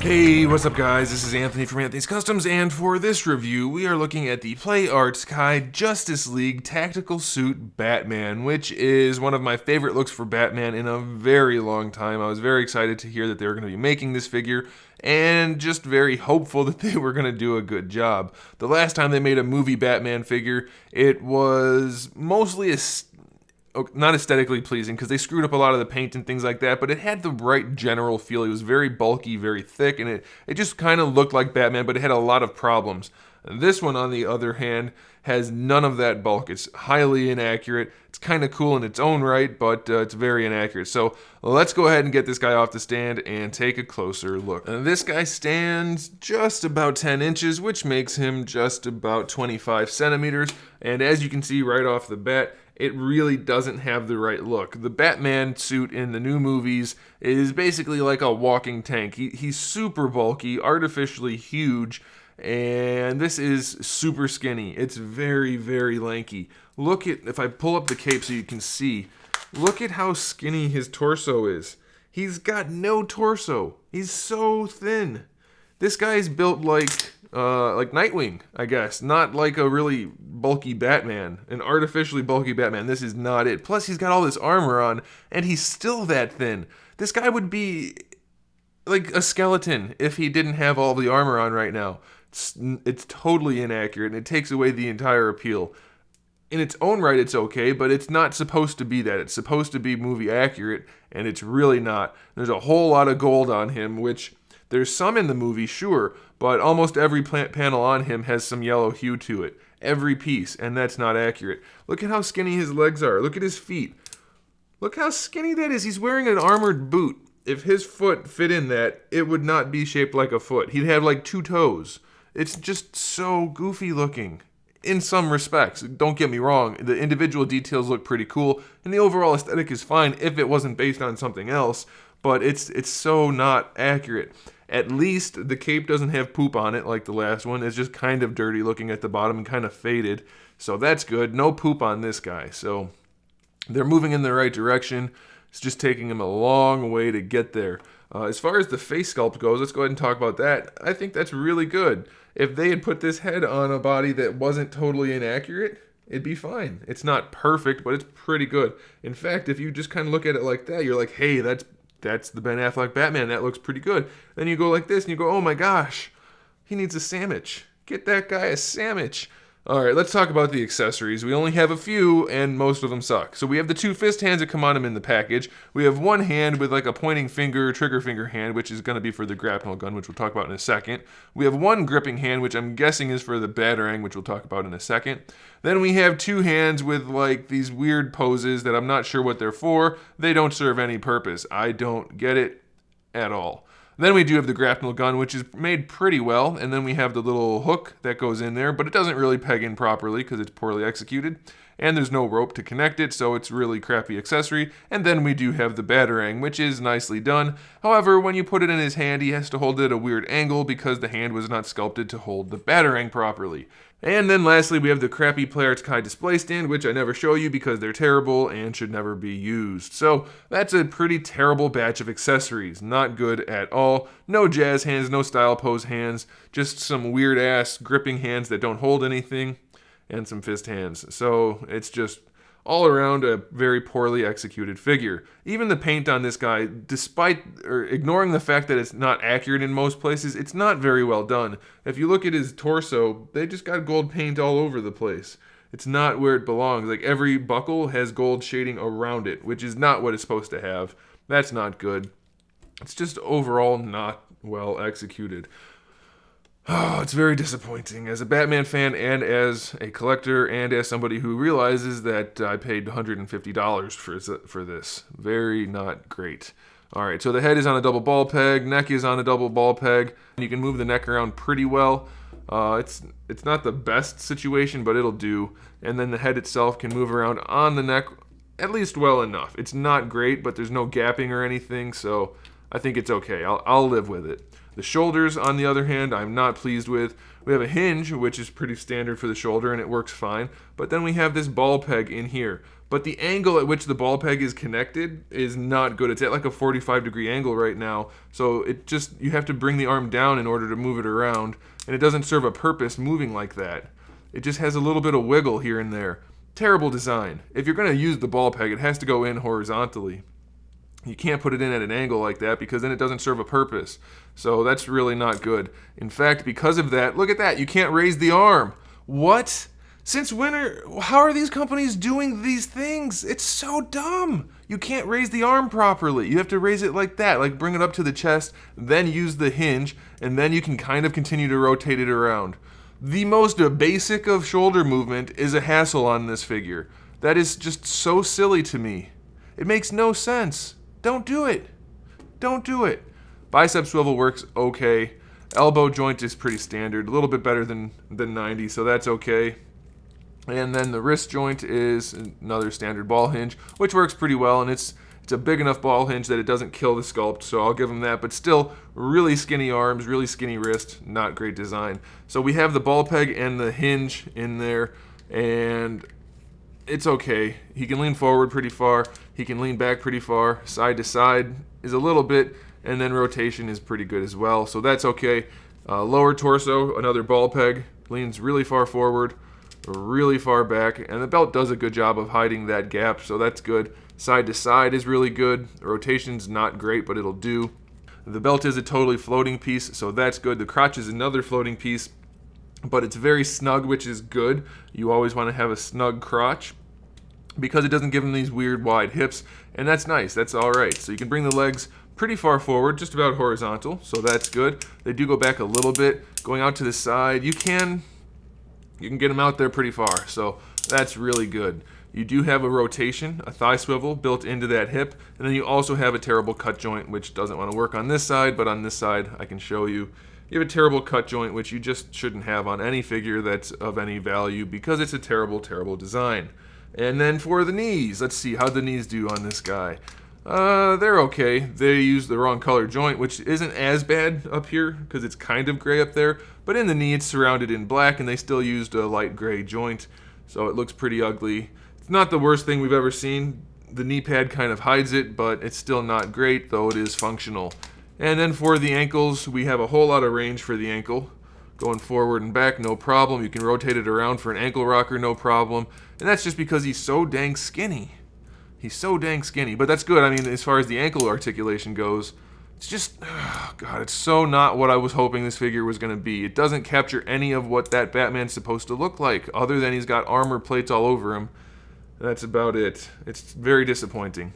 Hey, what's up guys? This is Anthony from Anthony's Customs, and for this review, we are looking at the Play Arts Kai Justice League Tactical Suit Batman, which is one of my favorite looks for Batman in a very long time. I was very excited to hear that they were going to be making this figure, and just very hopeful that they were going to do a good job. The last time they made a movie Batman figure, it was mostly not aesthetically pleasing because they screwed up a lot of the paint and things like that, but it had the right general feel. It was very bulky, very thick, and it just kind of looked like Batman, but it had a lot of problems. This one, on the other hand, has none of that bulk. It's highly inaccurate. It's kind of cool in its own right, but it's very inaccurate. So let's go ahead and get this guy off the stand and take a closer look. This guy stands just about 10 inches, which makes him just about 25 centimeters. And as you can see right off the bat, it really doesn't have the right look. The Batman suit in the new movies is basically like a walking tank. He's super bulky, artificially huge, and this is super skinny. It's very, very lanky. Look at, if I pull up the cape so you can see, look at how skinny his torso is. He's got no torso. He's so thin. This guy's built like Nightwing, I guess. Not like a really bulky Batman, an artificially bulky Batman. This is not it. Plus, he's got all this armor on, and he's still that thin. This guy would be like a skeleton if he didn't have all the armor on right now. It's totally inaccurate, and it takes away the entire appeal. In its own right, it's okay, but it's not supposed to be that. It's supposed to be movie accurate, and it's really not. There's a whole lot of gold on him, which there's some in the movie, sure, but almost every panel on him has some yellow hue to it. Every piece, and that's not accurate. Look at how skinny his legs are. Look at his feet. Look how skinny that is. He's wearing an armored boot. If his foot fit in that, it would not be shaped like a foot. He'd have like 2 toes. It's just so goofy looking. In some respects, don't get me wrong, the individual details look pretty cool, and the overall aesthetic is fine if it wasn't based on something else, but it's so not accurate. At least the cape doesn't have poop on it like the last one. It's just kind of dirty looking at the bottom and kind of faded. So that's good. No poop on this guy. So they're moving in the right direction. It's just taking them a long way to get there. As far as the face sculpt goes, let's go ahead and talk about that. I think that's really good. If they had put this head on a body that wasn't totally inaccurate, it'd be fine. It's not perfect, but it's pretty good. In fact, if you just kind of look at it like that, you're like, hey, that's the Ben Affleck Batman. That looks pretty good. Then you go like this, and you go, oh my gosh, he needs a sandwich. Get that guy a sandwich. All right, let's talk about the accessories. We only have a few, and most of them suck. So we have the 2 fist hands that come on him in the package. We have one hand with like a pointing finger, trigger finger hand, which is going to be for the grapple gun, which we'll talk about in a second. We have one gripping hand, which I'm guessing is for the Batarang, which we'll talk about in a second. Then we have 2 hands with like these weird poses that I'm not sure what they're for. They don't serve any purpose. I don't get it at all. Then we do have the grapple gun, which is made pretty well, and then we have the little hook that goes in there, but it doesn't really peg in properly because it's poorly executed, and there's no rope to connect it, so it's really crappy accessory. And then we do have the Batarang, which is nicely done. However, when you put it in his hand, he has to hold it at a weird angle because the hand was not sculpted to hold the Batarang properly. And then lastly, we have the crappy Play Arts Kai display stand, which I never show you because they're terrible and should never be used. So that's a pretty terrible batch of accessories. Not good at all. No jazz hands, no style pose hands, just some weird ass gripping hands that don't hold anything, and some fist hands. So it's just all around a very poorly executed figure. Even the paint on this guy, ignoring the fact that it's not accurate in most places, it's not very well done. If you look at his torso, they just got gold paint all over the place. It's not where it belongs. Like every buckle has gold shading around it, which is not what it's supposed to have. That's not good. It's just overall not well executed. Oh, it's very disappointing. As a Batman fan and as a collector and as somebody who realizes that I paid $150 for this. Very not great. All right, so the head is on a double ball peg, neck is on a double ball peg. You can move the neck around pretty well. It's not the best situation, but it'll do. And then the head itself can move around on the neck at least well enough. It's not great, but there's no gapping or anything, so I think it's okay. I'll live with it. The shoulders, on the other hand, I'm not pleased with. We have a hinge, which is pretty standard for the shoulder, and it works fine. But then we have this ball peg in here. But the angle at which the ball peg is connected is not good. It's at like a 45-degree angle right now. So you have to bring the arm down in order to move it around. And it doesn't serve a purpose moving like that. It just has a little bit of wiggle here and there. Terrible design. If you're going to use the ball peg, it has to go in horizontally. You can't put it in at an angle like that because then it doesn't serve a purpose. So that's really not good. In fact, because of that, look at that. You can't raise the arm. What? Since when how are these companies doing these things? It's so dumb. You can't raise the arm properly. You have to raise it like that, like bring it up to the chest, then use the hinge, and then you can kind of continue to rotate it around. The most basic of shoulder movement is a hassle on this figure. That is just so silly to me. It makes no sense. Don't do it. Don't do it. Bicep swivel works okay. Elbow joint is pretty standard, a little bit better than 90, so that's okay. And then the wrist joint is another standard ball hinge, which works pretty well, and it's a big enough ball hinge that it doesn't kill the sculpt, so I'll give them that. But still, really skinny arms, really skinny wrist, not great design. So we have the ball peg and the hinge in there, and it's okay. He can lean forward pretty far, he can lean back pretty far, side to side is a little bit, and then rotation is pretty good as well, so that's okay. Lower torso, another ball peg, leans really far forward, really far back, and the belt does a good job of hiding that gap, so that's good. Side to side is really good. Rotation's not great, but it'll do. The belt is a totally floating piece, so that's good. The crotch is another floating piece, but it's very snug, which is good. You always want to have a snug crotch because it doesn't give them these weird wide hips, and that's nice. That's all right. So you can bring the legs pretty far forward, just about horizontal, so that's good. They do go back a little bit. Going out to the side, you can get them out there pretty far, so that's really good. You do have a rotation, a thigh swivel built into that hip, and then you also have a terrible cut joint, which doesn't want to work on this side, but on this side I can show you. You have a terrible cut joint, which you just shouldn't have on any figure that's of any value because it's a terrible, terrible design. And then for the knees, let's see, how'd the knees do on this guy? They're okay. They used the wrong color joint, which isn't as bad up here because it's kind of gray up there, but in the knee it's surrounded in black and they still used a light gray joint, so it looks pretty ugly. It's not the worst thing we've ever seen. The knee pad kind of hides it, but it's still not great, though it is functional. And then for the ankles, we have a whole lot of range for the ankle. Going forward and back, no problem. You can rotate it around for an ankle rocker, no problem. And that's just because he's so dang skinny. He's so dang skinny, but that's good. I mean, as far as the ankle articulation goes, it's just, oh God, it's so not what I was hoping this figure was going to be. It doesn't capture any of what that Batman's supposed to look like, other than he's got armor plates all over him. That's about it. It's very disappointing.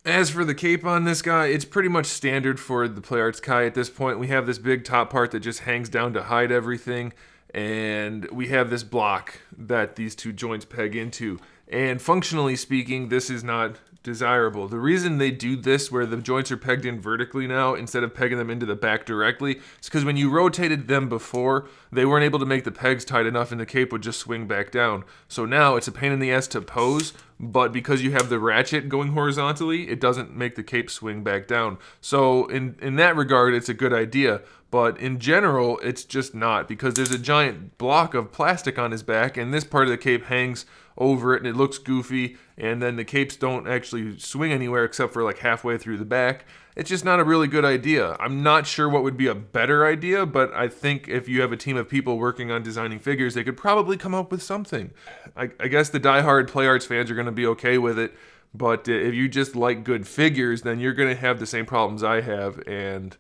As for the cape on this guy, it's pretty much standard for the Play Arts Kai at this point. We have this big top part that just hangs down to hide everything, and we have this block that these two joints peg into. And functionally speaking, this is not desirable. The reason they do this where the joints are pegged in vertically now instead of pegging them into the back directly is because when you rotated them before, they weren't able to make the pegs tight enough and the cape would just swing back down. So now it's a pain in the ass to pose, but because you have the ratchet going horizontally, it doesn't make the cape swing back down. So in that regard, it's a good idea. But in general, it's just not, because there's a giant block of plastic on his back, and this part of the cape hangs over it, and it looks goofy, and then the capes don't actually swing anywhere except for like halfway through the back. It's just not a really good idea. I'm not sure what would be a better idea, but I think if you have a team of people working on designing figures, they could probably come up with something. I guess the diehard Play Arts fans are going to be okay with it, but if you just like good figures, then you're going to have the same problems I have, and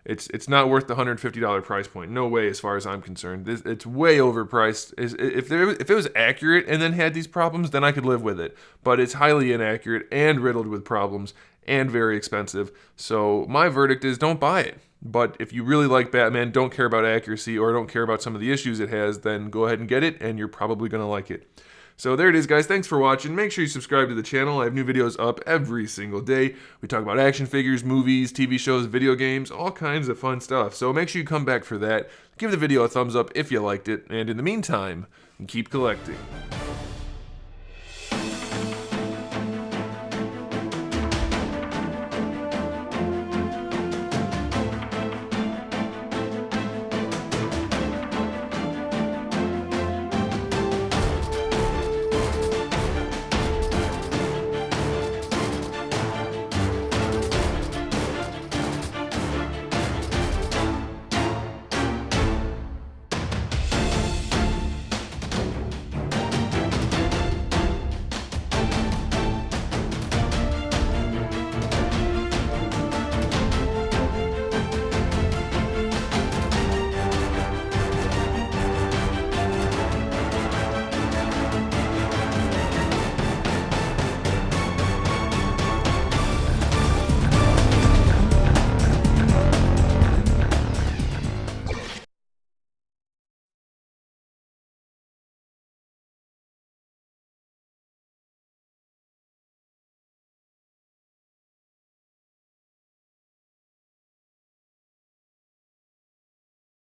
it's not worth the $150 price point. No way, as far as I'm concerned. It's way overpriced. If it was accurate and then had these problems, then I could live with it. But it's highly inaccurate and riddled with problems and very expensive. So my verdict is don't buy it. But if you really like Batman, don't care about accuracy, or don't care about some of the issues it has, then go ahead and get it, and you're probably going to like it. So there it is, guys. Thanks for watching. Make sure you subscribe to the channel. I have new videos up every single day. We talk about action figures, movies, TV shows, video games, all kinds of fun stuff. So make sure you come back for that. Give the video a thumbs up if you liked it. And in the meantime, keep collecting.